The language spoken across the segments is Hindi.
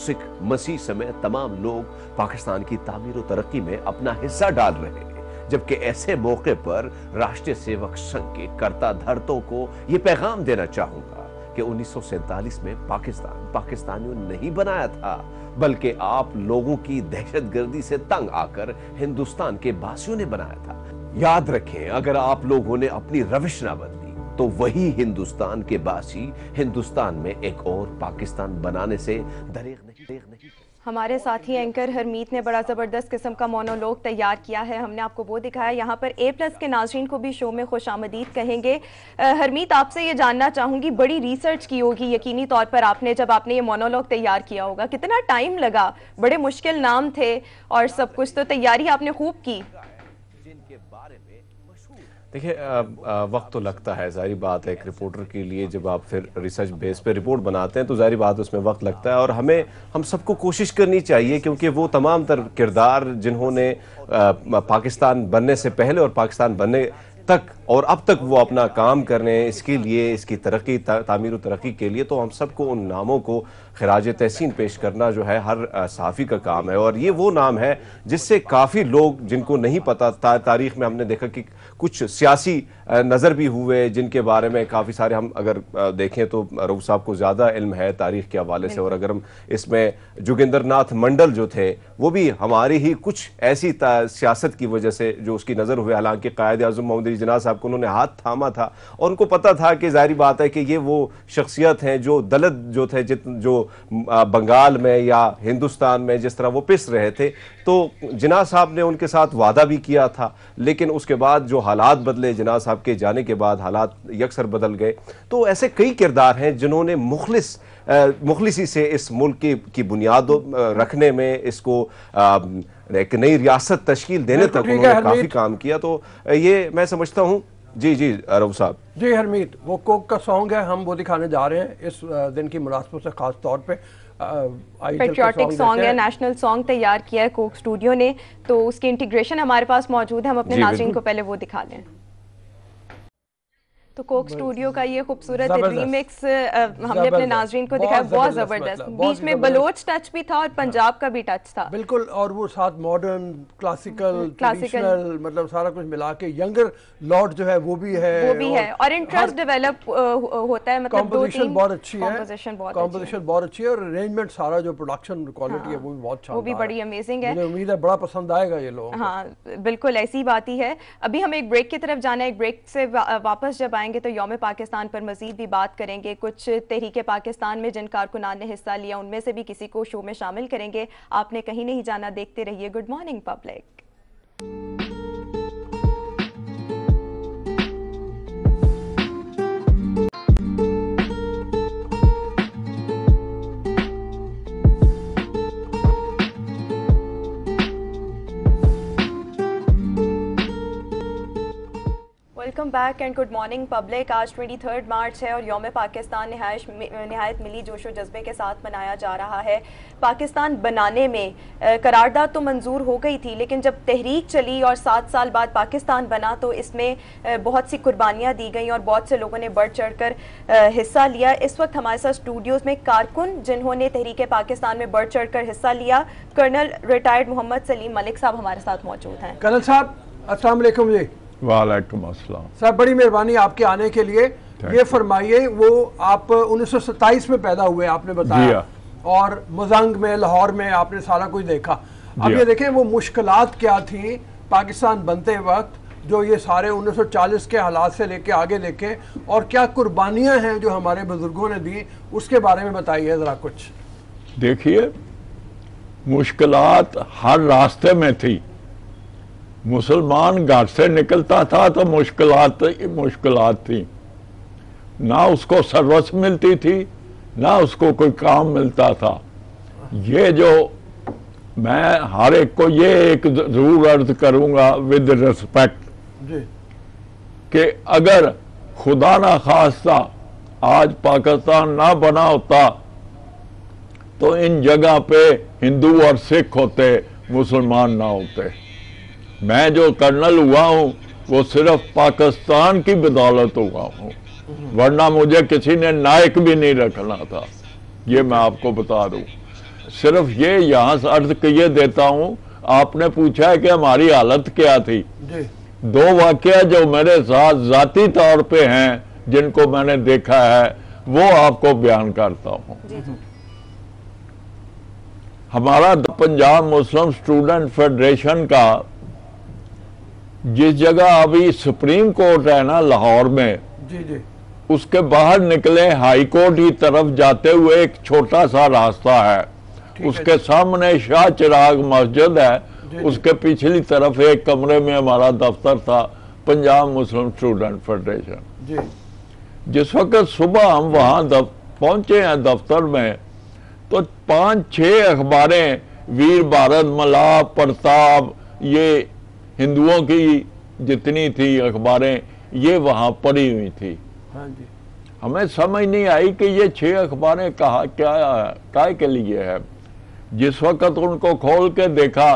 सिख, मसीह समेत तमाम लोग पाकिस्तान की तामीर और तरक्की में अपना हिस्सा डाल रहे हैं। जबकि ऐसे मौके पर राष्ट्रीय सेवक संघ के कर्ता धर्तों को यह पैगाम देना चाहूंगा कि 1947 में पाकिस्तान पाकिस्तानियों ने नहीं बनाया था, बल्कि आप लोगों की दहशतगर्दी से तंग आकर हिंदुस्तान के बासियों ने बनाया था। याद रखें, अगर आप लोगों ने अपनी रविश ना बदली तो वही हिंदुस्तान के बासी हिंदुस्तान में एक और पाकिस्तान बनाने से दरेग नहीं। हमारे साथी एंकर हरमीत ने बड़ा ज़बरदस्त किस्म का मोनोलॉग तैयार किया है, हमने आपको वो दिखाया। यहाँ पर A+ के नाज़रीन को भी शो में खुशामदीद कहेंगे। हरमीत, आपसे ये जानना चाहूँगी, बड़ी रिसर्च की होगी यकीनी तौर पर आपने, जब आपने ये मोनोलॉग तैयार किया होगा, कितना टाइम लगा? बड़े मुश्किल नाम थे और सब कुछ, तो तैयारी आपने खूब की। देखिए, वक्त तो लगता है, जाहिर बात है। एक रिपोर्टर के लिए जब आप फिर रिसर्च बेस पे रिपोर्ट बनाते हैं तो जाहिर बात उसमें वक्त लगता है, और हम सबको कोशिश करनी चाहिए, क्योंकि वो तमाम तर किरदार जिन्होंने पाकिस्तान बनने से पहले और पाकिस्तान बनने तक और अब तक वो अपना काम कर रहे हैं इसके लिए, इसकी तरक्की, तामीर और तरक्की के लिए, तो हम सबको उन नामों को खिराज तहसीन पेश करना जो है हर सहाफ़ी का काम है। और ये वो नाम है जिससे काफ़ी लोग जिनको नहीं पता तारीख़ में हमने देखा कि कुछ सियासी नज़र भी हुए जिनके बारे में काफ़ी सारे, हम अगर देखें तो रऊफ साहब को ज़्यादा इल्म है तारीख़ के हवाले से, और अगर हम इसमें जोगिंदर नाथ मंडल जो थे वो भी हमारी ही कुछ ऐसी सियासत की वजह से जो उसकी नज़र हुए, हालांकि कायद आज़म मोहम्मद अली जिन्ना साहब को उन्होंने हाथ थामा था और उनको पता था कि जाहिर बात है कि ये वो शख्सियत हैं जो दलित जो थे, जो बंगाल में या हिंदुस्तान में जिस तरह वो पिस रहे थे, तो जिन्ना साहब ने उनके साथ वादा भी किया था, लेकिन उसके बाद जो हालात बदले, जिन्ना साहब के जाने के बाद हालात यकसर बदल गए। तो ऐसे कई किरदार हैं जिन्होंने मुखलिसी से इस मुल्क की बुनियाद रखने में, इसको एक नई रियासत तश्कील देने तक उन्होंने काफी काम किया। तो ये मैं समझता हूँ। जी रऊफ साहब। जी हरमीत, वो कोक का सॉन्ग है, हम वो दिखाने जा रहे हैं इस दिन की मुनासबत से, खास तौर पे पेट्रियाटिक सॉन्ग है, नेशनल सॉन्ग तैयार किया है कोक स्टूडियो ने, तो उसकी इंटीग्रेशन हमारे पास मौजूद है, हम अपने नाज़रीन को पहले वो दिखा लें। तो कोक स्टूडियो का ये खूबसूरत रीमिक्स हमने अपने नाज़रीन को दिखाया, बहुत ज़बरदस्त। बीच में बलोच टच भी था और पंजाब का भी टच था, बिल्कुल, और वो साथ मॉडर्न, क्लासिकल, मतलब सारा कुछ मिला के। यंगर लॉर्ड जो है वो भी है और इंटरेस्ट डेवलप होता है, मतलब कॉम्पोजिशन बहुत अच्छी है, कॉम्पोजिशन बहुत अच्छी है, और अरेंजमेंट सारा जो प्रोडक्शन क्वालिटी है वो भी बहुत शानदार, वो भी बड़ी अमेजिंग है। मुझे उम्मीद है बड़ा पसंद आएगा ये लोग। हाँ बिल्कुल, ऐसी बात ही है। अभी हम एक ब्रेक की तरफ जाना है, एक ब्रेक से वापस जब तो यौम पाकिस्तान पर मजीद भी बात करेंगे। कुछ तहरीक पाकिस्तान में जिन कारकुनान ने हिस्सा लिया उनमें से भी किसी को शो में शामिल करेंगे। आपने कहीं नहीं जाना, देखते रहिए good morning public. Welcome back and good morning public. आज 23 मार्च है और यौम पाकिस्तान नहायत मिली जोशो जज्बे के साथ मनाया जा रहा है। पाकिस्तान बनाने में करारदाद तो मंजूर हो गई थी, लेकिन जब तहरीक चली और 7 साल बाद पाकिस्तान बना तो इसमें बहुत सी कुर्बानियाँ दी गई और बहुत से लोगों ने बढ़ चढ़ कर हिस्सा लिया। इस वक्त हमारे साथ स्टूडियोज़ में कारकुन जिन्होंने तहरीक पाकिस्तान में बढ़ चढ़ कर हिस्सा लिया, कर्नल रिटायर्ड मोहम्मद सलीम मलिक साहब हमारे साथ मौजूद हैं। कर्नल साहब अस्सलाम वालेकुम जी। वालेकुम अस्सलाम साहब, बड़ी मेहरबानी आपके आने के लिए। ये फरमाइए, वो आप 1927 में पैदा हुए आपने बताया, और मुजंग में, लाहौर में आपने सारा कुछ देखा। अब ये देखें वो मुश्किलात क्या थी पाकिस्तान बनते वक्त, जो ये सारे 1940 के हालात से लेके आगे देखें, और क्या कुर्बानियाँ हैं जो हमारे बुजुर्गों ने दी, उसके बारे में बताइए ज़रा कुछ। देखिए, मुश्किलात हर रास्ते में थी। मुसलमान घर से निकलता था तो मुश्किलात थी, ना उसको सर्विस मिलती थी, ना उसको कोई काम मिलता था। ये जो मैं हर एक को ये एक जरूर अर्ज करूंगा विद रिस्पेक्ट कि अगर खुदा ना खास्ता आज पाकिस्तान ना बना होता तो इन जगह पे हिंदू और सिख होते, मुसलमान ना होते। मैं जो कर्नल हुआ हूं वो सिर्फ पाकिस्तान की बदौलत हुआ हूं, वरना मुझे किसी ने नायक भी नहीं रखना था, ये मैं आपको बता दूं। सिर्फ ये यहाँ से अर्ज किए देता हूँ, आपने पूछा है कि हमारी हालत क्या थी। जी। 2 वाकया जो मेरे साथ जाती तौर पे हैं, जिनको मैंने देखा है, वो आपको बयान करता हूँ। हमारा पंजाब मुस्लिम स्टूडेंट फेडरेशन का जिस जगह अभी सुप्रीम कोर्ट है ना लाहौर में, जी जी, उसके बाहर निकले हाई कोर्ट की तरफ जाते हुए एक छोटा सा रास्ता है, उसके सामने शाह चिराग मस्जिद है, उसके पिछली तरफ एक कमरे में हमारा दफ्तर था, पंजाब मुस्लिम स्टूडेंट फेडरेशन। जी। जिस वक्त सुबह हम वहां पहुंचे हैं दफ्तर में, तो 5-6 अखबारें, वीर भारत, मलाह, प्रताप, ये हिंदुओं की जितनी थी अखबारें, ये वहां पड़ी हुई थी। हाँ जी। हमें समझ नहीं आई कि ये 6 अखबारें कहा क्या के लिए है। जिस वक्त उनको खोल के देखा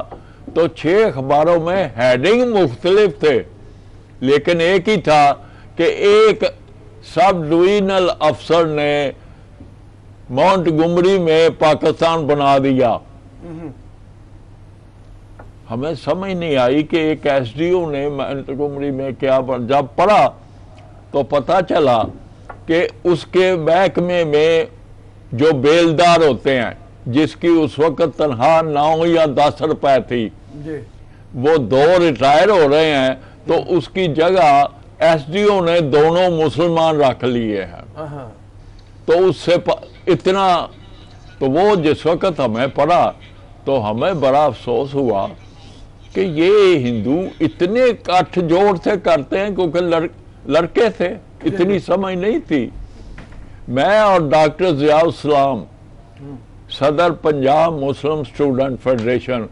तो 6 अखबारों में हेडिंग मुख्तलिफ थे, लेकिन एक ही था कि एक सब डिविजनल अफसर ने मोंटगोमरी में पाकिस्तान बना दिया। हमें समझ नहीं आई कि एक एसडीओ ने मोंटगोमरी में क्या जब पढ़ा तो पता चला कि उसके महकमे में जो बेलदार होते हैं, जिसकी उस वक्त तनख्वाह 9 या 10 रुपए थी, वो 2 रिटायर हो रहे हैं, तो उसकी जगह एसडीओ ने दोनों मुसलमान रख लिए हैं। तो उससे इतना, तो वो जिस वक्त हमें पढ़ा तो हमें बड़ा अफसोस हुआ कि ये हिंदू इतने गठजोड़ से करते हैं, क्योंकि लड़के थे, इतनी समझ नहीं थी। मैं और डॉक्टर ज़ियाउल इस्लाम, सदर पंजाब मुस्लिम स्टूडेंट फेडरेशन,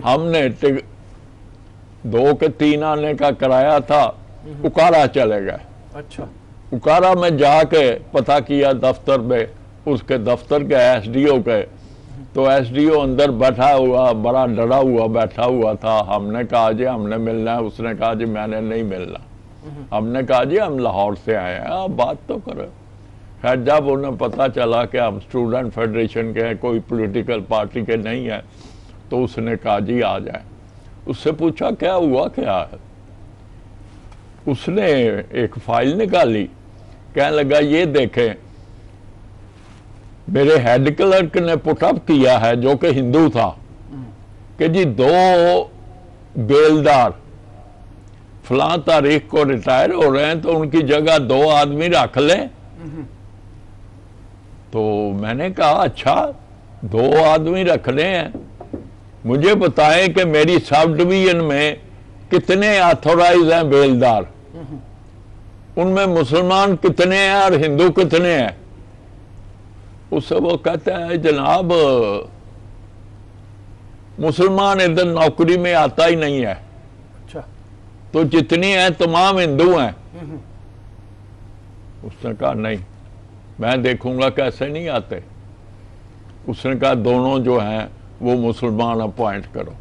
हमने 2 के 3 आने का कराया था, उकारा चले गए। अच्छा। उकारा में जाके पता किया दफ्तर में, उसके दफ्तर के एसडीओ के, तो एसडीओ अंदर बैठा हुआ, बड़ा डरा हुआ बैठा हुआ था। हमने कहा जी हमने मिलना है, उसने कहा जी मैंने नहीं मिलना। हमने कहा जी हम लाहौर से आए हैं, आप बात तो करें। खैर जब उन्हें पता चला कि हम स्टूडेंट फेडरेशन के हैं, कोई पॉलिटिकल पार्टी के नहीं है, तो उसने कहा जी आ जाए। उससे पूछा क्या हुआ क्या है, उसने एक फाइल निकाली, कहने लगा ये देखें, मेरे हेड क्लर्क ने पुटअप किया है जो कि हिंदू था, कि जी 2 बेलदार फलां तारीख को रिटायर हो रहे हैं, तो उनकी जगह 2 आदमी रख लें। तो मैंने कहा अच्छा 2 आदमी रखने हैं, मुझे बताएं कि मेरी सब डिवीजन में कितने ऑथोराइज हैं बेलदार, उनमें मुसलमान कितने हैं और हिंदू कितने हैं। उससे वो कहता है जनाब मुसलमान इधर नौकरी में आता ही नहीं है। अच्छा। तो जितनी हैं तमाम हिंदू हैं। उसने कहा नहीं, मैं देखूंगा कैसे नहीं आते। उसने कहा दोनों जो हैं वो मुसलमान अपॉइंट करो।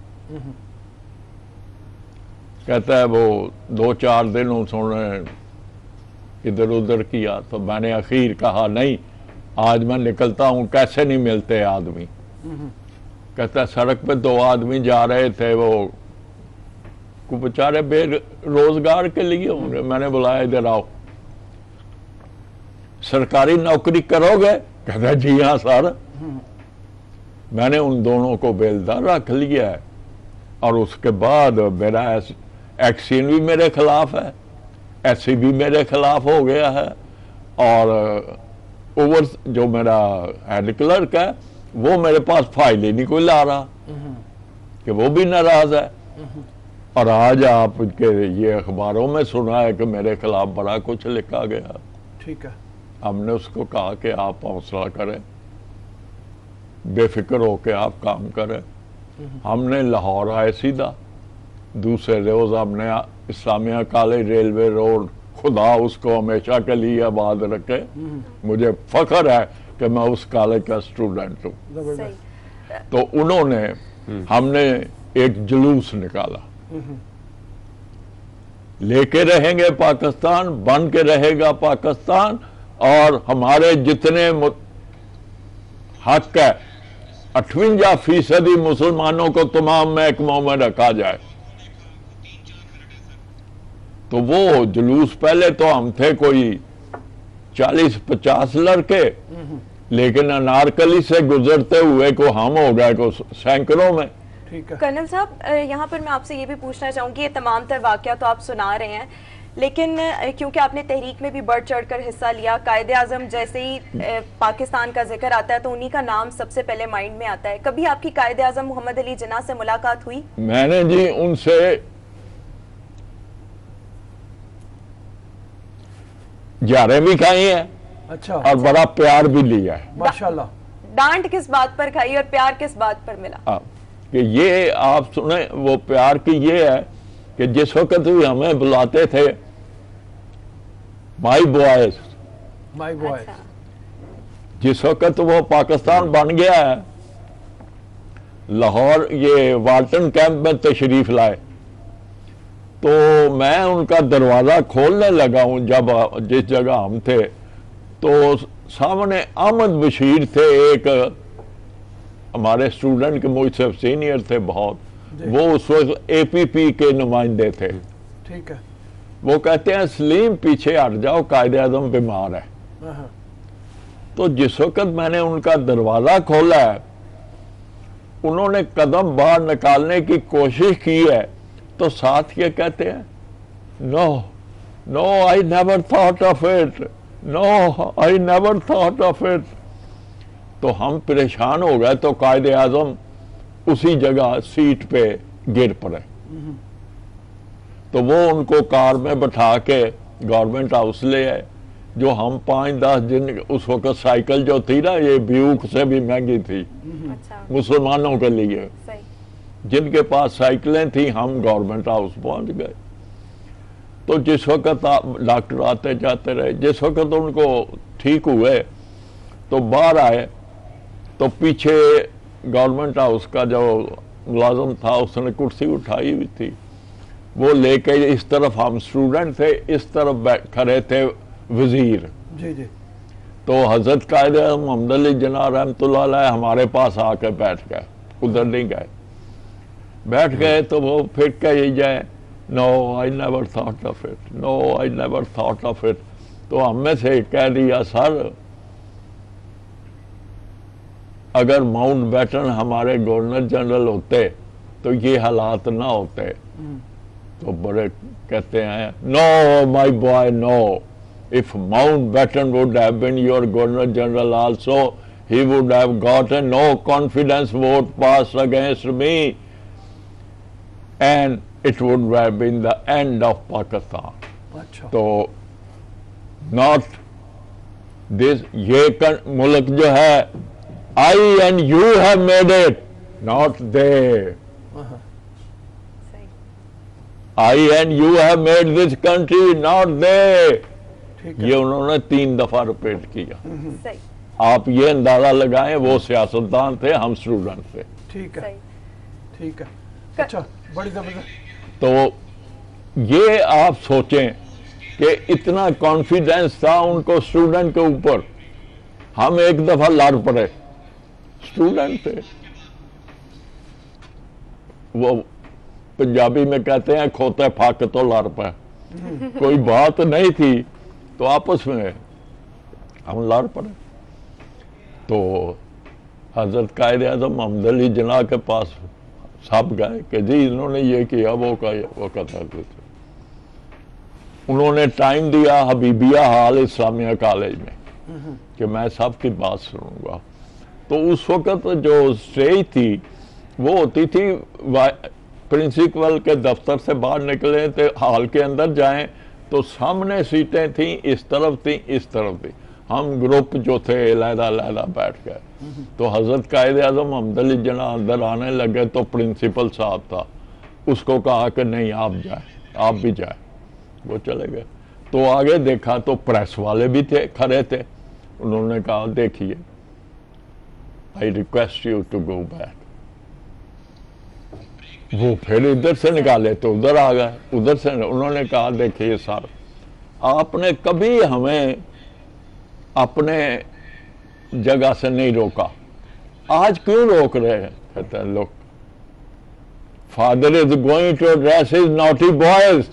कहता है वो 2-4 दिन उन्होंने इधर उधर किया, तो मैंने आखिर कहा नहीं आज मैं निकलता हूं, कैसे नहीं मिलते आदमी। कहता है सड़क पे 2 आदमी जा रहे थे, वो को बेचारे बेरोजगार के लिए होंगे। मैंने बुलाया इधर आओ, सरकारी नौकरी करोगे? कहता है जी हाँ सर। मैंने उन दोनों को बेलदार रख लिया है, और उसके बाद मेरा एक्सीन भी मेरे खिलाफ है, एससी भी मेरे खिलाफ हो गया है, और ओवर जो मेरा हेड क्लर्क है वो मेरे पास फाइल ही नहीं कोई ला रहा, कि वो भी नाराज है। और आज आपके ये अखबारों में सुना है कि मेरे खिलाफ बड़ा कुछ लिखा गया। ठीक है। हमने उसको कहा कि आप हौसला करें, बेफिक्र होके आप काम करें। हमने लाहौर आए सीधा, दूसरे रोज हमने इस्लामिया कॉलेज रेलवे रोड, खुदा उसको हमेशा के लिए आबाद रखे, मुझे फख्र है कि मैं उस कॉलेज का स्टूडेंट हूँ। तो उन्होंने हमने एक जुलूस निकाला, लेके रहेंगे पाकिस्तान, बन के रहेगा पाकिस्तान, और हमारे जितने हक है 58% मुसलमानों को तमाम महकमों में रखा जाए, तो वो जुलूस पहले तो हम थे कोई 40-50 लड़के, लेकिन अनारकली से गुजरते हुए को हम हो गए को सैकड़ों में। कर्नल साहब, यहाँ पर मैं आपसे ये भी पूछना चाहूँगी, ये तमाम तर वाक़या तो आप सुना रहे हैं, लेकिन क्योंकि आपने तहरीक में भी बढ़ चढ़कर हिस्सा लिया, कायदे आज़म जैसे ही पाकिस्तान का जिक्र आता है तो उन्हीं का नाम सबसे पहले माइंड में आता है। कभी आपकी कायदे आज़म मोहम्मद अली जिन्ना से मुलाकात हुई? मैंने जी उनसे जारे भी खाई है, अच्छा, और बड़ा प्यार भी लिया है माशाल्लाह। डांट किस बात पर खाई और प्यार किस बात पर मिला? कि ये आप सुने, वो प्यार की ये है कि जिस वक्त भी हमें बुलाते थे माई बॉयज, माई बॉय, जिस वक्त वो पाकिस्तान बन गया है, लाहौर ये वाल्टन कैंप में तशरीफ लाए, तो मैं उनका दरवाज़ा खोलने लगा हूँ जब जिस जगह हम थे, तो सामने अहमद बशीर थे, एक हमारे स्टूडेंट के मुझसे सीनियर थे बहुत, वो उस वक्त APP के नुमाइंदे थे। ठीक है। वो कहते हैं सलीम पीछे हट जाओ, कायदे आज़म बीमार है। तो जिस वक्त मैंने उनका दरवाज़ा खोला है, उन्होंने कदम बाहर निकालने की कोशिश की है, तो साथ ये कहते हैं no no I never thought of it, no I never thought of it. तो हम परेशान हो गए, तो कायदे आज़म उसी जगह सीट पे गिर पड़े। तो वो उनको कार में बैठा के गवर्नमेंट हाउस ले आए, जो हम 5-10 दिन, उस वक्त साइकिल जो थी ना, ये ब्यूक से भी महंगी थी मुसलमानों के लिए, जिनके पास साइकिलें थी, हम गवर्नमेंट हाउस पहुंच गए। तो जिस वक्त डॉक्टर आते जाते रहे, जिस वक्त उनको ठीक हुए तो बाहर आए, तो पीछे गवर्नमेंट हाउस का जो मुलाजम था उसने कुर्सी उठाई हुई थी, वो लेके इस तरफ हम स्टूडेंट थे, इस तरफ खड़े थे वजीर। जी जी। तो हजरत कायदे आज़म मोहम्मद अली जिन्ना रहमतुल्लाह अलैह हमारे पास आके बैठ गए, उधर नहीं गए, बैठ गए। तो वो फिर कह जाए no I never thought of it, no I never thought of it. तो हमें से कह दिया, सर अगर माउंट बैटन हमारे गवर्नर जनरल होते तो ये हालात ना होते। तो बड़े कहते हैं no my boy no, if Mountbatten would have been your governor general also he would have gotten no confidence vote passed against me and it would have been the end of Pakistan. तो not this, ये मुल्क जो है, I and you have made it, not they. I and you have made this country, not they. ये उन्होंने 3 दफा रिपीट किया। आप ये अंदाजा लगाएं, वो सियासतदान थे, हम स्टूडेंट थे। ठीक है, ठीक है, अच्छा, बड़ी जबरदस्त। तो ये आप सोचें कि इतना कॉन्फिडेंस था उनको स्टूडेंट के ऊपर। हम एक दफा लड़ पड़े, स्टूडेंट थे, वो पंजाबी में कहते हैं खोते फाक तो लड़ पे, कोई बात नहीं थी, तो आपस में हम लड़ पड़े। तो हजरत कायदे आज़म मोहम्मद अली जिन्ना के पास सब गए कि जी इन्होंने ये किया, वो कहता थे। उन्होंने टाइम दिया हबीबिया हाल इस्लामिया कॉलेज में कि मैं सबकी बात सुनूंगा। तो उस वक्त जो स्टेज थी वो होती थी, प्रिंसिपल के दफ्तर से बाहर निकले थे, हॉल के अंदर जाएं तो सामने सीटें थी, इस तरफ थी, इस तरफ थी। हम ग्रुप जो थे अलहदा बैठ गए। तो हजरत कायदे आज़म मोहम्मद अली जिन्ना अंदर आने लगे, तो प्रिंसिपल साहब था, उसको कहा कि नहीं आप जाए, आप भी जाए। वो चले गए। तो आगे देखा तो प्रेस वाले भी थे, खड़े थे। उन्होंने कहा देखिए, I request you to go back. वो फिर इधर से निकाले तो उधर आ गए, उधर से उन्होंने कहा देखिए सर, आपने कभी हमें अपने जगह से नहीं रोका, आज क्यों रोक रहे हैं? कहते हैं लोग father is going to dress his naughty boys.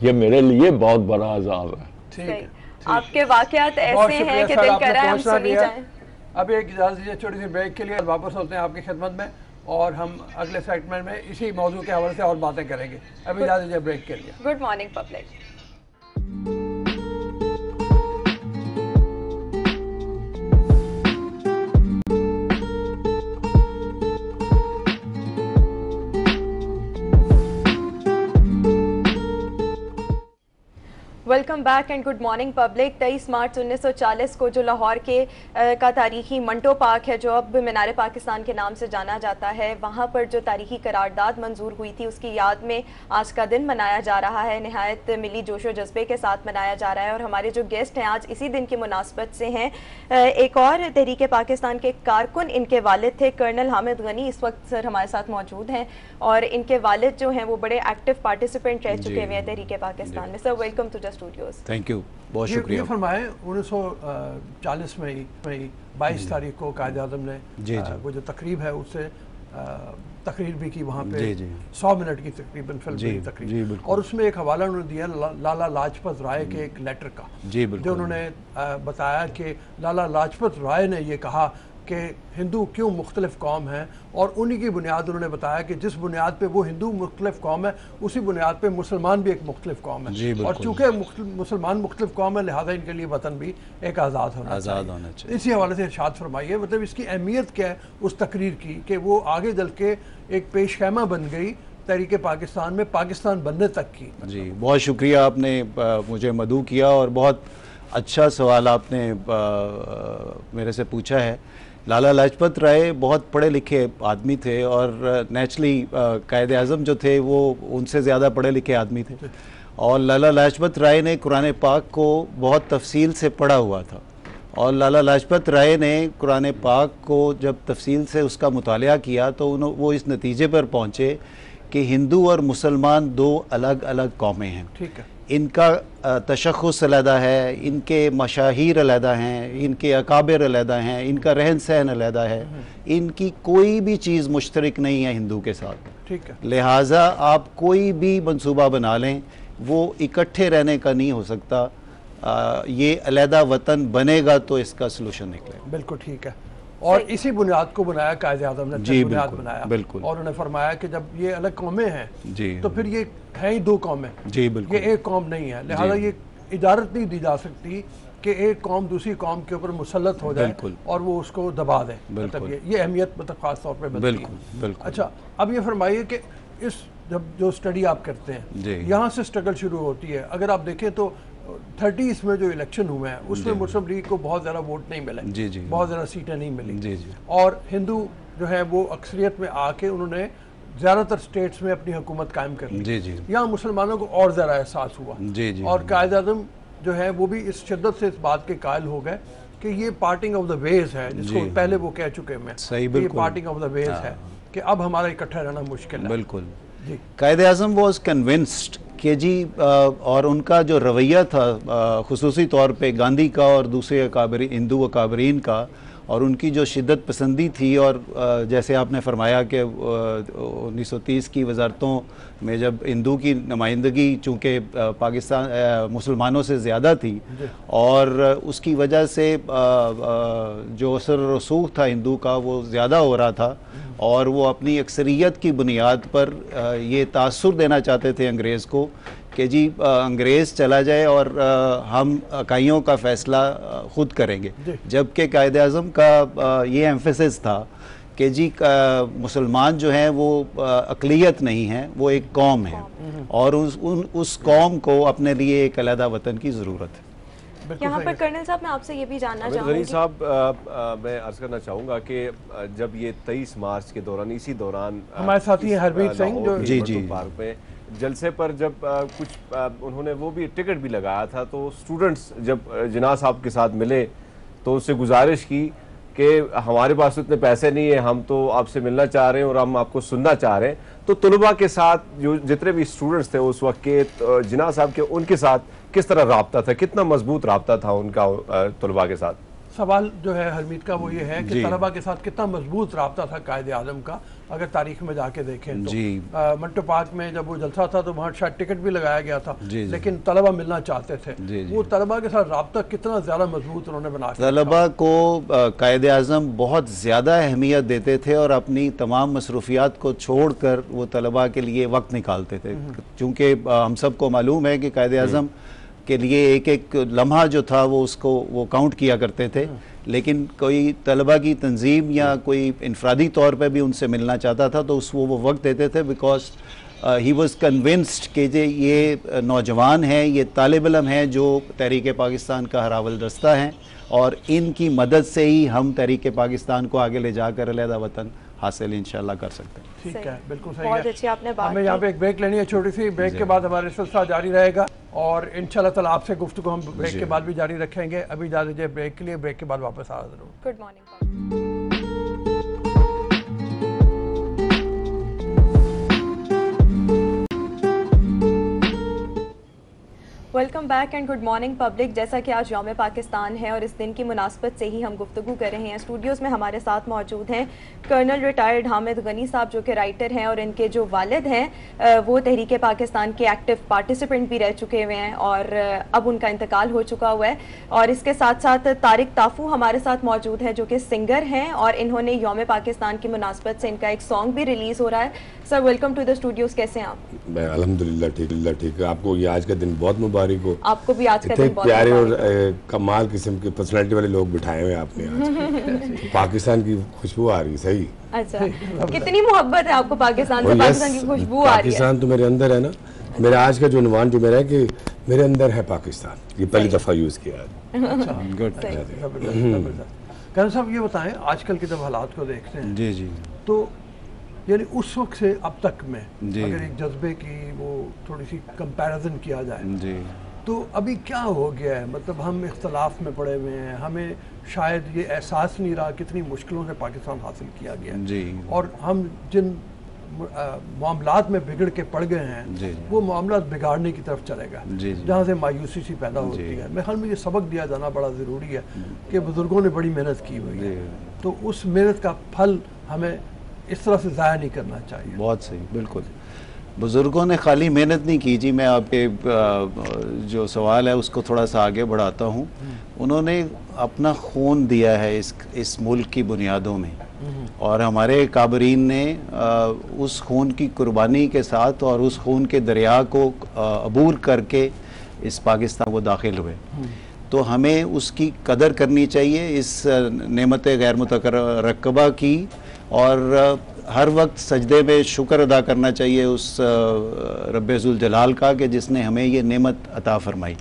ये मेरे लिए बहुत बड़ा अजाब है। ठीक है, आपके वाकयात ऐसे हैं कि दिल कर रहा है हम सुनी जाएं। अब एक इजाज़त दीजिए छोटी सी ब्रेक के लिए, वापस होते हैं आपकी खिदमत में और हम अगले सेगमेंट में इसी मौजू के हवाले से और बातें करेंगे। अभी इजाज़त दीजिए ब्रेक के लिए। Good morning public. Welcome back and good morning public. 23 मार्च 1940 को जो लाहौर के का तारीखी मंटो पार्क है, जो अब मीनार पाकिस्तान के नाम से जाना जाता है, वहाँ पर जो तारीखी करारदाद मंजूर हुई थी उसकी याद में आज का दिन मनाया जा रहा है। नहायत मिली जोशो जज्बे के साथ मनाया जा रहा है और हमारे जो गेस्ट हैं आज इसी दिन की मुनासबत से हैं। एक और तहरीक पाकिस्तान के कारकुन इनके वालिद थे, कर्नल हामिद गनी, इस वक्त सर हमारे साथ मौजूद हैं और इनके वालिद जो हैं वो बड़े एक्टिव पार्टिसिपेंट रह चुके हुए हैं तहरीक पाकिस्तान में। Sir welcome to studios. Thank you, बहुत शुक्रिया। ये फरमाए 1940 में ही 22 तारीख को कायद आज़म ने वो जो तकरीब है उससे तकरीर भी की वहाँ पे 100 मिनट की तकरीबन फिल्म तकरीर, और उसमें एक हवाला उन्होंने दिया लाला लाजपत राय के एक लेटर का, जो उन्होंने बताया कि लाला लाजपत राय ने ये कहा कि हिंदू क्यों मुख्तलिफ कौम हैं, और उन्हीं की बुनियाद उन्होंने बताया कि जिस बुनियाद पे वो हिंदू मुख्तलिफ कौम है उसी बुनियाद पे मुसलमान भी एक मुख्तलिफ कौम है, और चूँकि मुसलमान मुख्तलिफ कौम है लिहाजा इनके लिए वतन भी एक आज़ाद होना चाहिए। इसी हवाले से इरशाद फरमाइए, मतलब इसकी अहमियत क्या है उस तकरीर की कि वो आगे चल के एक पेश खैमा बन गई तहरीक पाकिस्तान में पाकिस्तान बनने तक की। जी बहुत शुक्रिया, आपने मुझे मदऊ किया और बहुत अच्छा सवाल आपने मेरे से पूछा है। लाला लाजपत राय बहुत पढ़े लिखे आदमी थे और नेचुरली कायद आज़म जो थे वो उनसे ज़्यादा पढ़े लिखे आदमी थे, और लाला लाजपत राय ने कुरान पाक को बहुत तफसील से पढ़ा हुआ था, और लाला लाजपत राय ने कुरान पाक को जब तफसील से उसका मुतालिया किया तो वो इस नतीजे पर पहुँचे कि हिंदू और मुसलमान दो अलग अलग कौमें हैं। ठीक है, इनका तशख़्ख़ुस अलहदा है, इनके मशाहिर अलहदा हैं, इनके अकाबिर अलहदा हैं, इनका रहन सहन अलहदा है, इनकी कोई भी चीज़ मुश्तरक नहीं है हिंदू के साथ। ठीक है, लिहाजा आप कोई भी मंसूबा बना लें वो इकट्ठे रहने का नहीं हो सकता। ये अलहदा वतन बनेगा तो इसका सलूशन निकलेगा। बिल्कुल ठीक है, और इसी बुनियाद को बनाया कायद आज़म ने, बुनियाद बनाया बिल्कुल, और उन्होंने फरमाया कि जब ये अलग कौमें हैं जी तो फिर ये है ही दो कौमें, जी बिल्कुल, ये एक कौम नहीं है, लिहाजा ये इजाज़त नहीं दी जा सकती कि एक कौम दूसरी कौम के ऊपर मुसल्लत हो जाए और वो उसको दबा दे। मतलब ये अहमियत मतलब खास तौर पर बिल्कुल बिल्कुल। अच्छा, अब ये फरमाइए कि इस जब जो स्टडी आप करते हैं यहाँ से स्ट्रगल शुरू होती है। अगर आप देखें तो 30s में जो इलेक्शन हुए हैं उसमें मुस्लिम लीग को बहुत ज़्यादा वोट नहीं मिले, बहुत ज़्यादा सीटें नहीं मिली, और हिंदू जो है वो अक्सरियत में आके उन्होंने ज़्यादातर स्टेट्स में अपनी हुकूमत कायम कर ली। यहाँ मुसलमानों को और ज़्यादा एहसास हुआ और कायद आज़म जो है वो भी इस शिद्दत से इस बात के कायल हो गए कि ये पार्टिंग ऑफ द वेज है, जिसको पहले वो कह चुके हैं, ये पार्टिंग ऑफ द वेज है कि अब हमारा इकट्ठा रहना मुश्किल है। बिल्कुल, कायद आज़म वॉज कन्विंस्ड कि जी और उनका जो रवैया था खुसूसी तौर पे गांधी का और दूसरे अकाबरी हिंदू अकाबरीन का, और उनकी जो शिद्दत पसंदी थी, और जैसे आपने फरमाया कि 1930 की वजारतों में जब हिंदू की नुमाइंदगी चूँकि पाकिस्तान मुसलमानों से ज़्यादा थी और उसकी वजह से जो असर रसूख था हिंदू का वो ज़्यादा हो रहा था, और वो अपनी अक्सरियत की बुनियाद पर ये तासुर देना चाहते थे अंग्रेज़ को कि जी अंग्रेज़ चला जाए और हम इकाइयों का फ़ैसला ख़ुद करेंगे, जबकि कायद आज़म का ये एम्फेसिस था कि जी मुसलमान जो हैं वो अक़लियत नहीं है, वो एक कौम है और उस कौम को अपने लिए एक अलहदा वतन की ज़रूरत है। यहाँ पर कर्नल साहब मैं आपसे ये भी जानना चाहूँगी। गनी साहब मैं अर्ज़ करना चाहूँगा कि जब ये 23 मार्च के दौरान इसी दौरान हमारे साथी हरमीत सिंह जो जी पार्क में जलसे पर जब कुछ उन्होंने वो भी टिकट भी लगाया था, तो स्टूडेंट्स जब जिन्ना साहब के साथ मिले तो उससे गुजारिश की कि हमारे पास उतने पैसे नहीं है, हम तो आपसे मिलना चाह रहे हैं और हम आपको सुनना चाह रहे हैं। तो तलबा के साथ जो जितने भी स्टूडेंट्स थे उस वक्त के जिन्ना साहब के, उनके साथ किस तरह राब्ता था, कितना मजबूत राब्ता था उनका तलबा के साथ? सवाल जो है हरमीत का वो ये है कि तलबा के साथ कितना मजबूत रब्ता था कायदे आज़म का, अगर तारीख में जाके देखें तो मंटो पार्क में जब वो जलसा था तो वहाँ शायद टिकट भी लगाया गया था, लेकिन तलबा मिलना चाहते थे। वो तलबा के साथ रब्ता कितना ज़्यादा मजबूत उन्होंने बना के तलबा को कायदे आज़म बहुत ज़्यादा अहमियत देते थे और अपनी तमाम मसरूफियात को छोड़ कर वो तलबा के लिए वक्त निकालते थे, चूँकि हम सबको मालूम है कि कायदे आज़म के लिए एक एक लम्हा जो था वो काउंट किया करते थे, लेकिन कोई तलबा की तंजीम या कोई इनफरादी तौर पर भी उनसे मिलना चाहता था तो वो वक्त देते थे, बिकॉज ही वॉज कन्विंस्ड कि ये नौजवान हैं, ये तालिब इल्म हैं जो तहरीक पाकिस्तान का हरावल दस्ता हैं और इनकी मदद से ही हम तहरीक पाकिस्तान को आगे ले जाकर अलहदा वतन हासिल इंशाल्लाह कर सकते हैं। ठीक है, बिल्कुल सही बहुत है। अच्छी आपने बात हमें यहाँ पे एक ब्रेक लेनी है छोटी सी, ब्रेक के बाद हमारा सिलसिला जारी रहेगा और इंशाल्लाह ताला आपसे गुफ्तगू हम ब्रेक के बाद भी जारी रखेंगे। अभी जा दीजिए ब्रेक के लिए, ब्रेक के बाद वापस आ जरूर। Good morning. Welcome back and good morning public. जैसा कि आज यौम पाकिस्तान है और इस दिन की मुनासबत से ही हम गुफ्तगू कर रहे हैं, स्टूडियोज़ में हमारे साथ मौजूद हैं कर्नल रिटायर्ड हामिद गनी साहब जो कि राइटर हैं और इनके जो वालिद हैं वो तहरीक पाकिस्तान के एक्टिव पार्टिसिपेंट भी रह चुके हुए हैं और अब उनका इंतकाल हो चुका हुआ है। और इसके साथ साथ तारिक ताफू हमारे साथ मौजूद है जो कि सिंगर हैं और इन्होंने यौम पाकिस्तान की मुनासबत से इनका एक सॉन्ग भी रिलीज़ हो रहा है। Sir welcome to the studios, कैसे हैं आप? मैं अल्हम्दुलिल्लाह ठीक है। आपको ये आज का दिन बहुत मुबारक हो। आपको भी आज का दिन बहुत प्यारे और कमाल किस्म के पर्सनालिटी वाले लोग बिठाए हुए आपने आज। पाकिस्तान की खुशबू आ रही है। सही, अच्छा कितनी मोहब्बत है आपको पाकिस्तान से? पाकिस्तान की खुशबू आ रही है। पाकिस्तान तो मेरे अंदर है ना। मेरा आज का जो उन्वान जो मेरा है कि मेरे अंदर है पाकिस्तान, ये पहली दफा यूज किया है। कर्नल साहब ये बताएं, आजकल के जब हालात को देखते हैं जी तो यानी उस वक्त से अब तक में अगर एक जज्बे की वो थोड़ी सी कंपैरिजन किया जाए तो अभी क्या हो गया है? मतलब हम इख्तलाफ में पड़े हुए हैं, हमें शायद ये एहसास नहीं रहा कितनी मुश्किलों से पाकिस्तान हासिल किया गया और हम जिन मामलात में बिगड़ के पड़ गए हैं वो मामलात बिगाड़ने की तरफ चले गए, जहाँ से मायूसी सी पैदा होती है। मेरे ख्याल में ये सबक दिया जाना बड़ा ज़रूरी है कि बुज़ुर्गों ने बड़ी मेहनत की हुई है, तो उस मेहनत का फल हमें इस तरह से ज़ाया नहीं करना चाहिए। बहुत सही, बिल्कुल। बुज़ुर्गों ने खाली मेहनत नहीं की जी, मैं आपके जो सवाल है उसको थोड़ा सा आगे बढ़ाता हूँ। उन्होंने अपना खून दिया है इस मुल्क की बुनियादों में और हमारे काबरीन ने उस खून की कुर्बानी के साथ और उस खून के दरिया को अबूर करके इस पाकिस्तान को दाखिल हुए, तो हमें उसकी कदर करनी चाहिए, इस नेमत गैर मुतरकबा की, और हर वक्त सजदे में शुक्र अदा करना चाहिए उस रब्बे ज़ुल जलाल का कि जिसने हमें ये नेमत अता फरमाई।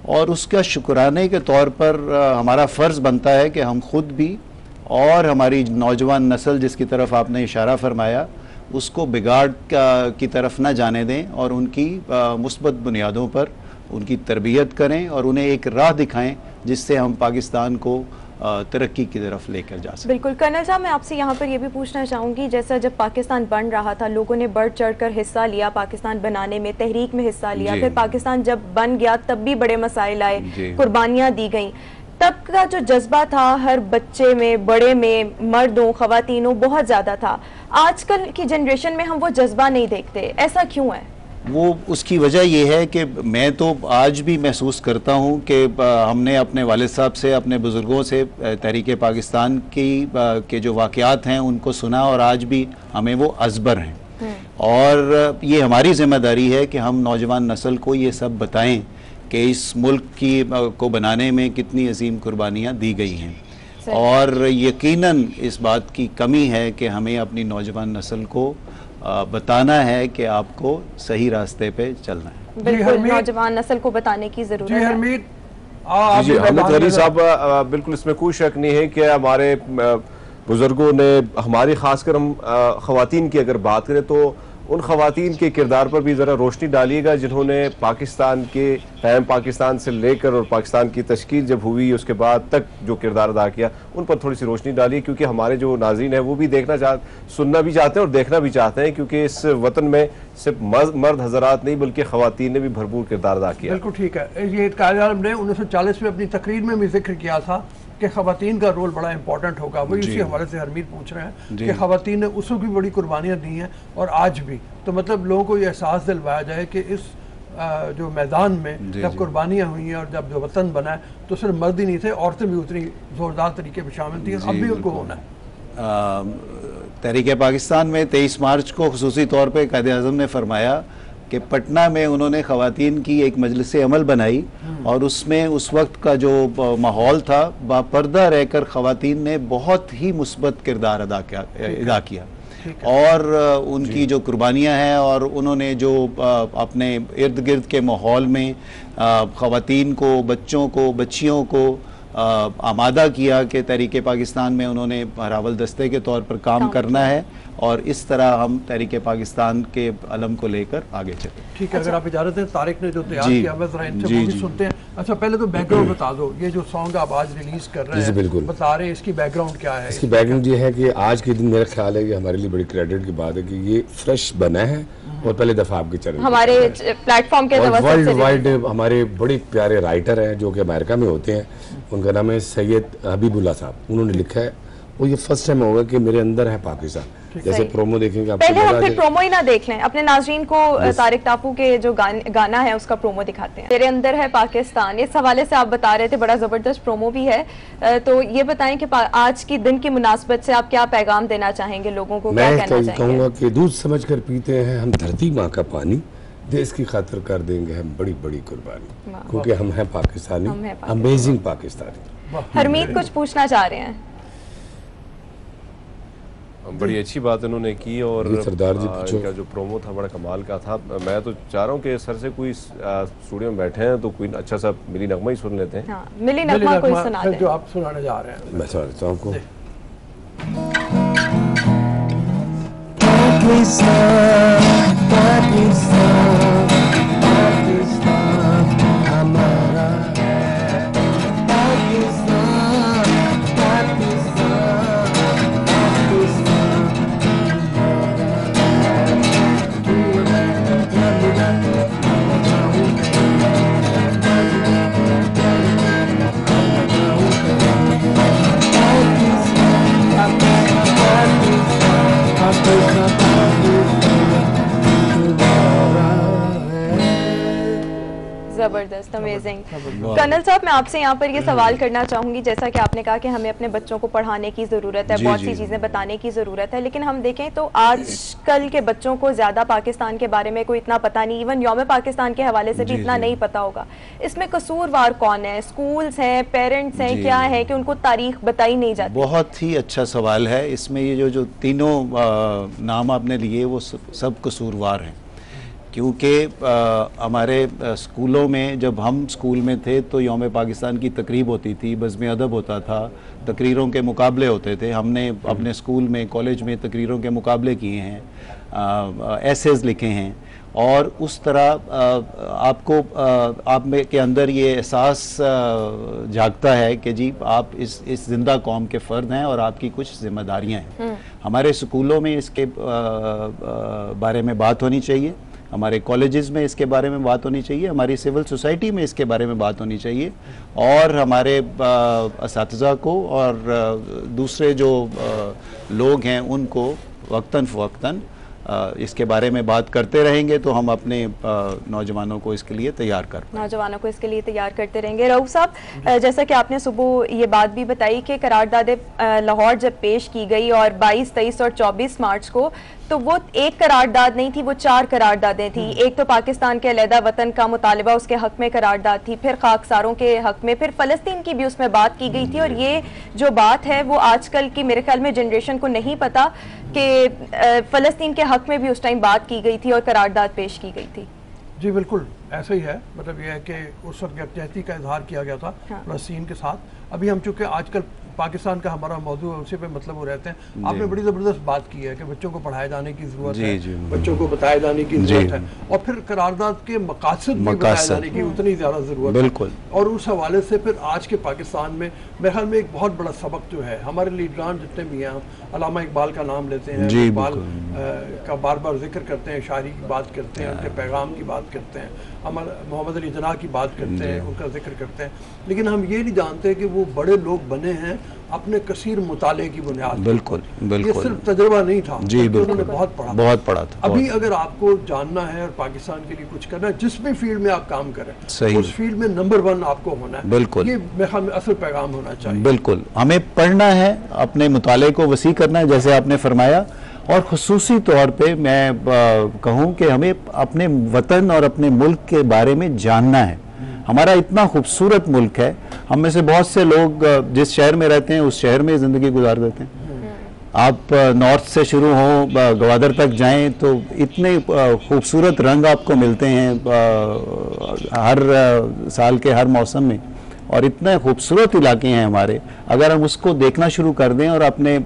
और उसका शुक्राने के तौर पर हमारा फ़र्ज़ बनता है कि हम खुद भी और हमारी नौजवान नस्ल जिसकी तरफ आपने इशारा फरमाया उसको बिगाड़ की तरफ ना जाने दें और उनकी मुस्बत बुनियादों पर उनकी तरबियत करें और उन्हें एक राह दिखाएं जिससे हम पाकिस्तान को तरक्की की तरफ लेकर जा सकते। बिल्कुल कर्नल साहब, मैं आपसे यहाँ पर ये भी पूछना चाहूँगी, जैसा जब पाकिस्तान बन रहा था लोगों ने बढ़ चढ़कर हिस्सा लिया पाकिस्तान बनाने में, तहरीक में हिस्सा लिया, फिर पाकिस्तान जब बन गया तब भी बड़े मसाइल आए, कुर्बानियाँ दी गई, तब का जो जज्बा था हर बच्चे में, बड़े में, मर्दों ख़वातीनों बहुत ज़्यादा था। आजकल की जनरेशन में हम वो जज्बा नहीं देखते, ऐसा क्यों है? वो उसकी वजह यह है कि मैं तो आज भी महसूस करता हूँ कि हमने अपने वालिद साहब से, अपने बुज़ुर्गों से तहरीक पाकिस्तान के जो वाक़यात हैं उनको सुना और आज भी हमें वो अज़बर हैं और ये हमारी ज़िम्मेदारी है कि हम नौजवान नस्ल को ये सब बताएं कि इस मुल्क को बनाने में कितनी अजीम कुर्बानियाँ दी गई हैं और यकीनन इस बात की कमी है कि हमें अपनी नौजवान नस्ल को बताना है कि आपको सही रास्ते पे चलना है। बिल्कुल, नौजवान नस्ल को बताने की जरूरत है। हरमीत हामिद गनी साहब, बिल्कुल इसमें कोई शक नहीं है कि हमारे बुजुर्गों ने, हमारी खासकर हम ख़वातीन की अगर बात करें तो उन ख़वातीन के किरदार पर भी ज़रा रोशनी डालिएगा जिन्होंने पाकिस्तान के कायम पाकिस्तान से लेकर और पाकिस्तान की तश्कील जब हुई उसके बाद तक जो किरदार अदा किया, उन पर थोड़ी सी रोशनी डालिए क्योंकि हमारे जो नाज़रीन है वो भी सुनना भी चाहते हैं और देखना भी चाहते हैं क्योंकि इस वतन में सिर्फ मर्द हजरात नहीं बल्कि ख़वातीन ने भी भरपूर किरदार अदा किया। बिल्कुल ठीक है। ये कायदे आज़म ने 1940 में अपनी तकरीर में भी जिक्र किया था कि ख़वातीन का रोल बड़ा इंपॉर्टेंट होगा। वही इसी हवाले से हरमीत पूछ रहे हैं कि ख़वातीन ने उस वक्त भी बड़ी कुर्बानियाँ दी हैं और आज भी, तो मतलब लोगों को ये एहसास दिलवाया जाए कि इस जो मैदान में जब कुर्बानियाँ हुई हैं और जब जो वतन बना है तो सिर्फ मर्द ही नहीं थे, औरतें भी उतनी ज़ोरदार तरीके पर शामिल थी और अब भी उनको होना है। तहरीक पाकिस्तान में 23 मार्च को खुसूसी तौर पर कायद-ए-आज़म ने फरमाया कि पटना में उन्होंने ख़वातीन की एक मजलिस अमल बनाई और उसमें उस वक्त का जो माहौल था, बापर्दा रहकर ख़वातीन ने बहुत ही मुस्बत किरदार अदा किया और उनकी जो कुर्बानियाँ हैं और उन्होंने जो अपने इर्द गिर्द के माहौल में ख़वातीन को, बच्चों को, बच्चियों को आमादा किया कि तहरीक पाकिस्तान में उन्होंने हरावल दस्ते के तौर पर काम करना है और इस तरह हम तहरीक पाकिस्तान के अलम को लेकर आगे चले। ठीक है, अगर आप इजाज़त दें, तारिक ने जो तैयार किया मैं ज़रा इनसे वो भी सुनते हैं। अच्छा, पहले तो बैकग्राउंड बता दो, ये जो सॉन्ग आप आज रिलीज कर रहे हैं, बिल्कुल बता रहे हैं, इसकी बैकग्राउंड क्या है? इसकी बैकग्राउंड ये है कि आज के दिन मेरा ख्याल है कि हमारे लिए बड़ी क्रेडिट की बात है कि ये फ्रेश बना है और पहले दफ़ा आपके चैनल हमारे प्लेटफॉर्म के वर्ल्ड वाइड हमारे बड़े प्यारे राइटर हैं जो कि अमेरिका में होते हैं, उनका नाम है सैयद हबीबुल्ला साहब, उन्होंने लिखा है और ये फर्स्ट टाइम होगा कि मेरे अंदर है पाकिस्तान। जैसे प्रोमो देखेंगे आपको, पहले हम फिर प्रोमो ही ना देख लें, अपने नाज़रीन को तारिक टापू के जो गाना है उसका प्रोमो दिखाते हैं। तेरे अंदर है पाकिस्तान, इस हवाले से आप बता रहे थे, बड़ा ज़बरदस्त प्रोमो भी है, तो ये बताएं कि आज की दिन की मुनासबत से आप क्या पैगाम देना चाहेंगे लोगों को? क्या कहना चाहेंगे? मैं कहूँगा कि दूध समझ कर पीते हैं हम धरती माँ का पानी, देश की खातिर कर देंगे हम बड़ी बड़ी कुर्बानी, क्योंकि हम हैं पाकिस्तानी, अमेजिंग पाकिस्तानी। हरमीत कुछ पूछना चाह रहे हैं? बड़ी अच्छी बात इन्होंने की और सरदार जी इनका जो प्रोमो था बड़ा कमाल का था। मैं तो चाह रहा हूँ कि सर से कोई स्टूडियो में बैठे हैं तो कोई अच्छा सा मिली नगमा ही सुन लेते हैं। हाँ, मिली नगमा कोई सुना दें जो आप सुनाने जा रहे हैं। मैं सुना देता हूँ आपको। जबरदस्त, अमेजिंग। कर्नल साहब, मैं आपसे यहाँ पर ये सवाल करना चाहूँगी, जैसा कि आपने कहा कि हमें अपने बच्चों को पढ़ाने की ज़रूरत है, बहुत सी चीज़ें बताने की ज़रूरत है, लेकिन हम देखें तो आजकल के बच्चों को ज़्यादा पाकिस्तान के बारे में कोई इतना पता नहीं, इवन यौम पाकिस्तान के हवाले से भी इतना नहीं पता होगा। इसमें कसूरवार कौन है? स्कूल्स हैं, पेरेंट्स हैं, क्या है कि उनको तारीख बताई नहीं जाती? बहुत ही अच्छा सवाल है। इसमें ये जो तीनों नाम आपने लिए वो सब कसूरवार हैं, क्योंकि हमारे स्कूलों में जब हम स्कूल में थे तो यौम पाकिस्तान की तकरीब होती थी, बज़्म अदब होता था, तकरीरों के मुकाबले होते थे। हमने अपने स्कूल में, कॉलेज में तकरीरों के मुकाबले किए हैं, एसेज लिखे हैं और उस तरह आपको आप में के अंदर ये एहसास जागता है कि जी आप इस जिंदा कौम के फ़र्द हैं और आपकी कुछ जिम्मेदारियाँ हैं। हमारे स्कूलों में इसके बारे में बात होनी चाहिए, हमारे कॉलेजेस में इसके बारे में बात होनी चाहिए, हमारी सिविल सोसाइटी में इसके बारे में बात होनी चाहिए और हमारे असातिज़ा को और दूसरे जो लोग हैं उनको वक्तन फ़वक्तन इसके बारे में बात करते रहेंगे तो हम अपने नौजवानों को इसके लिए तैयार करते रहेंगे। रऊफ साहब, जैसा कि आपने सुबह ये बात भी बताई कि करारदाद लाहौर जब पेश की गई और 22, 23 और 24 मार्च को, तो वो एक करारदाद नहीं थी, वो 4 करारदादें थी। एक तो पाकिस्तान के अलहदा वतन का मुतालबा, उसके हक में करारदाद थी, फिर खाकसारों के हक में, फिर फ़लस्तीन की भी उसमें बात की गई थी। और ये जो बात है वो आजकल की मेरे ख्याल में जनरेशन को नहीं पता कि फ़लस्तीन के हक में भी उस टाइम बात की गई थी और करारदाद पेश की गई थी। जी बिल्कुल ऐसा ही है, मतलब ये है कि उस वक्त यकजहती का इजहार किया गया था फ़लस्तीन के साथ। अभी हम चूँकि आजकल पाकिस्तान का हमारा मौजू है, उसी पे मतलब वो रहते हैं। आपने बड़ी ज़बरदस्त बात की है कि बच्चों को पढ़ाए जाने की ज़रूरत है, बच्चों को बताए जाने की ज़रूरत है और फिर करारदाद के मकासद भी बताए जाने की उतनी ज़्यादा ज़रूरत है। और उस हवाले से फिर आज के पाकिस्तान में मेरे ख्याल में एक बहुत बड़ा सबक जो है, हमारे लीडरान जितने भी हैं, अल्लामा इकबाल का नाम लेते हैं, इकबाल का बार बार जिक्र करते हैं, शायरी की बात करते हैं, उनके पैगाम की बात करते हैं हमारा मोहम्मद अली जना की बात करते हैं, उनका जिक्र करते हैं, लेकिन हम ये नहीं जानते कि वो बड़े लोग बने हैं अपने कसीर मुताले की बुनियाद। बिल्कुल ये सिर्फ तजुर्बा नहीं था, जी बिल्कुल, उन्होंने बहुत पढ़ा था। अभी अगर आपको जानना है और पाकिस्तान के लिए कुछ करना है, जिस भी फील्ड में आप काम करें, उस फील्ड में नंबर 1 आपको होना है। बिल्कुल, ये मेरे ख्याल में असल पैगाम होना चाहिए। बिल्कुल, हमें पढ़ना है, अपने मुताले को वसी करना है, जैसे आपने फरमाया, और खुसूसी तौर पे मैं कहूँ कि हमें अपने वतन और अपने मुल्क के बारे में जानना है। हमारा इतना खूबसूरत मुल्क है, हम में से बहुत से लोग जिस शहर में रहते हैं उस शहर में ज़िंदगी गुजार देते हैं। आप नॉर्थ से शुरू हो गवादर तक जाएं तो इतने खूबसूरत रंग आपको मिलते हैं हर साल के हर मौसम में, और इतने खूबसूरत इलाके हैं हमारे। अगर हम उसको देखना शुरू कर दें और अपने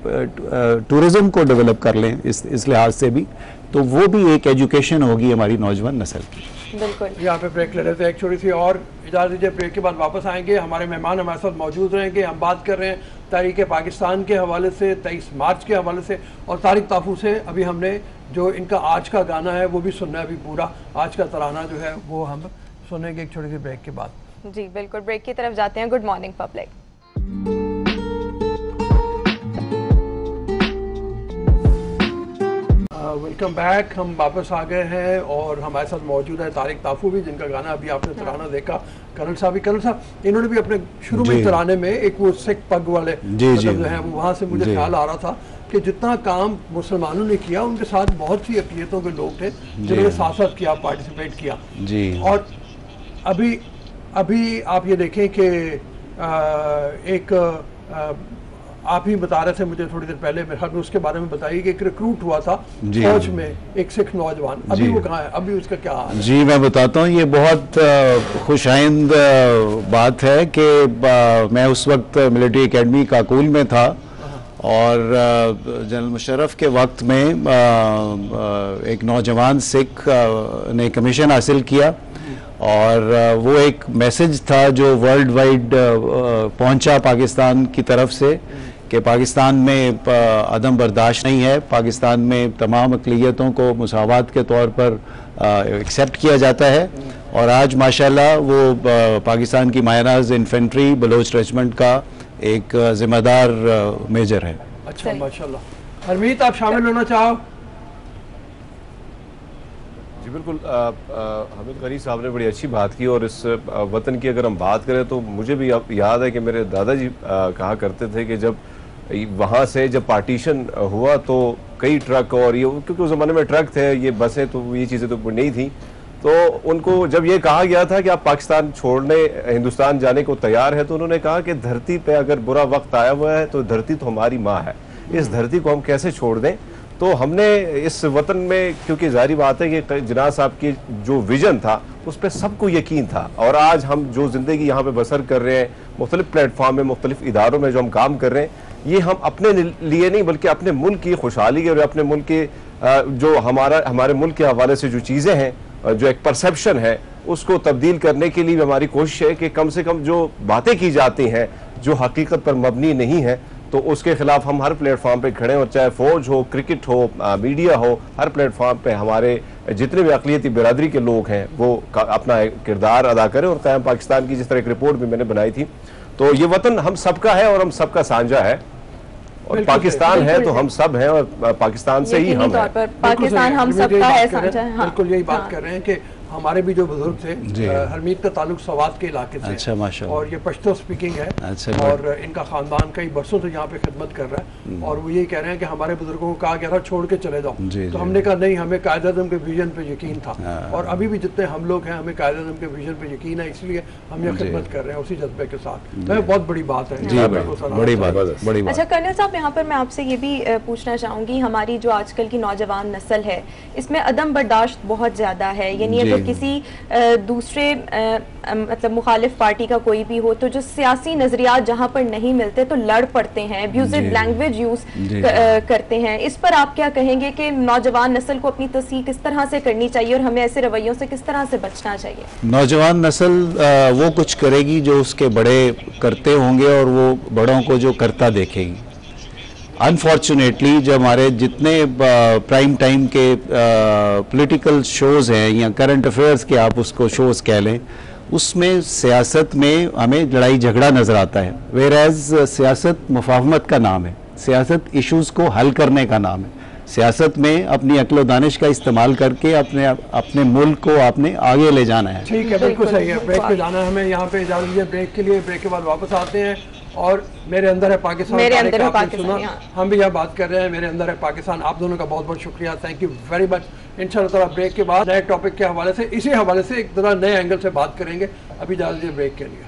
टूरिज़्म को डेवलप कर लें इस लिहाज से भी, तो वो भी एक एजुकेशन होगी हमारी नौजवान नस्ल की। बिल्कुल। यहाँ पे ब्रेक ले लेते हैं, एक छोटी सी और इजाज़त दीजिए, ब्रेक के बाद वापस आएंगे। हमारे मेहमान हमारे साथ मौजूद रहेंगे। हम बात कर रहे हैं तारीख़ पाकिस्तान के हवाले से, 23 मार्च के हवाले से, और तारिक ताफू से। अभी हमने जो इनका आज का गाना है वो भी सुनना है, अभी पूरा आज का तराना जो है वो हम सुनेंगे एक छोटी सी ब्रेक के बाद। जी बिल्कुल, ब्रेक की तरफ जाते हैं। Good morning public. Welcome back. हम वापस आ गए हैं और हमारे साथ मौजूद है तारिक ताफू भी, जिनका गाना अभी आपने तराना देखा। कर्नल साहब इन्होंने भी अपने शुरू में तराने में एक वो सिख पग वाले जो है वो, वहाँ से मुझे ख्याल आ रहा था कि जितना काम मुसलमानों ने किया, उनके साथ बहुत सी अक़लियतों के लोग थे जिन्होंने साथ साथ किया, पार्टिसिपेट किया जी। और अभी आप ये देखें कि आप ही बता रहे थे मुझे थोड़ी देर पहले, मेरे ख्याल में उसके बारे में बताइए कि एक रिक्रूट हुआ था फौज में, एक सिख नौजवान, अभी वो कहाँ है, अभी उसका क्या हाल है? जी मैं बताता हूँ, ये बहुत खुशाइंद बात है कि मैं उस वक्त मिलिट्री एकेडमी काकुल में था और जनरल मुशर्रफ के वक्त में एक नौजवान सिख ने कमीशन हासिल किया, और वो एक मैसेज था जो वर्ल्ड वाइड पहुंचा पाकिस्तान की तरफ से कि पाकिस्तान में अदम बर्दाश्त नहीं है, पाकिस्तान में तमाम अक़लियतों को मुसावात के तौर पर एक्सेप्ट किया जाता है। और आज माशाल्लाह वो पाकिस्तान की मायनाज इन्फेंट्री बलोच रेजिमेंट का एक जिम्मेदार मेजर है। अच्छा माशाल्लाह। हरमीत, आप शामिल होना चाहो? जी बिल्कुल, हामिद गनी साहब ने बड़ी अच्छी बात की, और इस वतन की अगर हम बात करें तो मुझे भी याद है कि मेरे दादाजी कहा करते थे कि जब वहाँ से जब पार्टीशन हुआ तो कई ट्रक, और ये क्योंकि उस ज़माने में ट्रक थे, ये बसें तो ये चीज़ें तो नहीं थी, तो उनको जब ये कहा गया था कि आप पाकिस्तान छोड़ने हिंदुस्तान जाने को तैयार है, तो उन्होंने कहा कि धरती पे अगर बुरा वक्त आया हुआ है तो धरती तो हमारी माँ है, इस धरती को हम कैसे छोड़ दें। तो हमने इस वतन में, क्योंकि जाहिर बात है कि जिन्ना साहब की जो विजन था उस पर सबको यकीन था, और आज हम जो ज़िंदगी यहाँ पे बसर कर रहे हैं, मुख्तलिफ प्लेटफॉर्म में, मुख्तलिफ इदारों में जो हम काम कर रहे हैं, ये हम अपने लिए नहीं बल्कि अपने मुल्क की खुशहाली और अपने मुल्क के जो हमारे मुल्क के हवाले से जो चीज़ें हैं, जो एक परसेप्शन है, उसको तब्दील करने के लिए हमारी कोशिश है कि कम से कम जो बातें की जाती हैं जो हकीकत पर मबनी नहीं है, तो उसके खिलाफ हम हर प्लेटफॉर्म पे खड़े हों, चाहे फौज हो, क्रिकेट हो, मीडिया हो, हर प्लेटफॉर्म पे हमारे जितने भी अक़लियती बिरादरी के लोग हैं वो अपना किरदार अदा करें। और क़याम पाकिस्तान की जिस तरह एक रिपोर्ट भी मैंने बनाई थी, तो ये वतन हम सबका है और हम सबका साझा है, और पाकिस्तान है तो हम सब हैं, और पाकिस्तान से ही हम हैं। पाकिस्तान हम सबका है, साझा है। बिल्कुल यही बात कर रहे हैं कि हमारे भी जो बुजुर्ग थे, हरमीत का ताल्लुक सवात के इलाके से, अच्छा माशाअल्लाह, और ये पश्तो स्पीकिंग है, अच्छा, और इनका खानदान कई बरसों से यहाँ पे खिदमत कर रहा है, और वो यही कह रहे हैं कि हमारे बुजुर्गों को कहा गया था छोड़ के चले जाओ, तो हमने कहा नहीं, हमें कायद-ए-आज़म के विजन पे यकीन था, और अभी भी जितने हम लोग हैं हमें कायद-ए-आज़म के विजन पे यकीन है, इसलिए हम यहाँ खिदमत कर रहे हैं उसी जज्बे के साथ। बहुत बड़ी बात है, बड़ी बात। अच्छा कर्नल साहब, यहाँ पर मैं आपसे ये भी पूछना चाहूँगी, हमारी जो आजकल की नौजवान नस्ल है इसमें अदम बर्दाश्त बहुत ज़्यादा है, यानी अगर किसी दूसरे मतलब मुखालिफ पार्टी का कोई भी हो तो जो सियासी नजरियात जहाँ पर नहीं मिलते तो लड़ पड़ते हैं, अब्यूजिव लैंग्वेज यूज करते हैं। इस पर आप क्या कहेंगे कि नौजवान नस्ल को अपनी तस्हीह किस तरह से करनी चाहिए और हमें ऐसे रवैयों से किस तरह से बचना चाहिए? नौजवान नस्ल वो कुछ करेगी जो उसके बड़े करते होंगे और वो बड़ों को जो करता देखेगी। अनफॉर्चुनेटली जो हमारे जितने प्राइम टाइम के पॉलिटिकल शोज़ हैं या करंट अफेयर्स के आप उसको शोज़ कह लें, उसमें सियासत में हमें लड़ाई झगड़ा नज़र आता है। वेयर एज सियासत मुफाहमत का नाम है, सियासत इश्यूज़ को हल करने का नाम है। सियासत में अपनी अक्ल दानिश का इस्तेमाल करके अपने मुल्क को आपने आगे ले जाना है। ठीक है, बिल्कुल सही है। ब्रेक पे जाना है हमें, यहाँ पे इजाज़त दीजिए ब्रेक के लिए। ब्रेक के बाद वापस आते हैं और मेरे अंदर है पाकिस्तान, मेरे अंदर है आपने पाकिस्तान, सुना, हम भी यहाँ बात कर रहे हैं मेरे अंदर है पाकिस्तान। आप दोनों का बहुत बहुत शुक्रिया, थैंक यू वेरी मच। इंशाल्लाह ताला ब्रेक के बाद नए टॉपिक के हवाले से, इसी हवाले से एक तरह नए एंगल से बात करेंगे। अभी इजाज़त दीजिए ब्रेक के लिए।